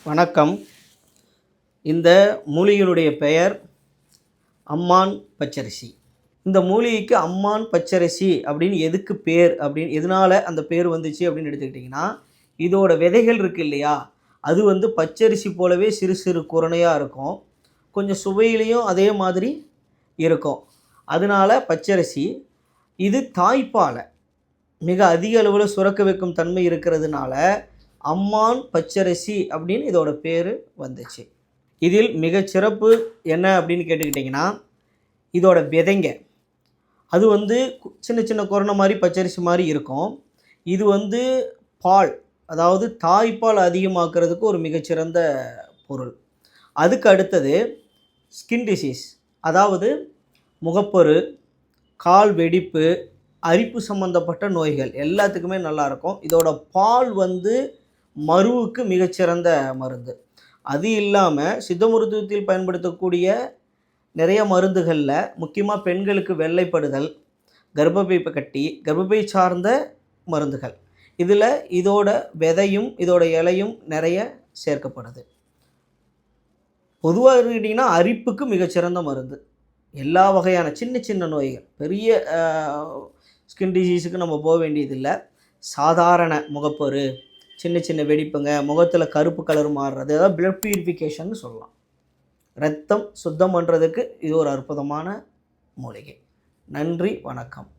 வணக்கம். இந்த மூலிகையினுடைய பெயர் அம்மான் பச்சரிசி. இந்த மூலிகைக்கு அம்மான் பச்சரிசி அப்படின்னு எதுக்கு பேர் அப்படின்னு எதனால் அந்த பேர் வந்துச்சு அப்படின்னு எடுத்துக்கிட்டிங்கன்னா, இதோட விதைகள் இருக்குது இல்லையா, அது பச்சரிசி போலவே சிறு சிறு குரணையாக இருக்கும். கொஞ்சம் சுவையிலையும் அதே மாதிரி இருக்கும். அதனால் பச்சரிசி. இது தாய்ப்பாலை மிக அதிக அளவில் சுரக்க வைக்கும் தன்மை இருக்கிறதுனால அம்மான் பச்சரிசி அப்படின்னு இதோட பேர் வந்துச்சு. இதில் மிகச்சிறப்பு என்ன அப்படின்னு கேட்டுக்கிட்டிங்கன்னா, இதோட விதைங்க அது சின்ன சின்ன குரணை மாதிரி பச்சரிசி மாதிரி இருக்கும். இது பால், அதாவது தாய்ப்பால் அதிகமாக்குறதுக்கு ஒரு மிகச்சிறந்த பொருள். அதுக்கு அடுத்தது ஸ்கின் டிசீஸ், அதாவது முகப்பரு, கால் வெடிப்பு, அரிப்பு சம்மந்தப்பட்ட நோய்கள் எல்லாத்துக்குமே நல்லாயிருக்கும். இதோட பால் மருவுக்கு மிகச்சிறந்த மருந்து. அது இல்லாமல் சித்த மருத்துவத்தில் பயன்படுத்தக்கூடிய நிறைய மருந்துகளில் முக்கியமாக பெண்களுக்கு வெள்ளைப்படுதல், கர்ப்பப்பை கட்டி, கர்ப்பப்பை சார்ந்த மருந்துகள், இதில் இதோட விதையும் இதோட இலையும் நிறைய சேர்க்கப்படுது. பொதுவாக எடுத்துக்கிட்டிங்கன்னா அரிப்புக்கு மிகச்சிறந்த மருந்து. எல்லா வகையான சின்ன சின்ன நோய்கள், பெரிய ஸ்கின் டிசீஸுக்கு நம்ம போக வேண்டியதில்லை. சாதாரண முகப்பரு, சின்ன சின்ன வெடிப்புங்க, முகத்தில் கருப்பு கலர் மாறுறது, அதாவது பிளட் பியூரிஃபிகேஷன் சொல்லலாம். ரத்தம் சுத்தம் பண்ணுறதுக்கு இது ஒரு அற்புதமான மூலிகை. நன்றி, வணக்கம்.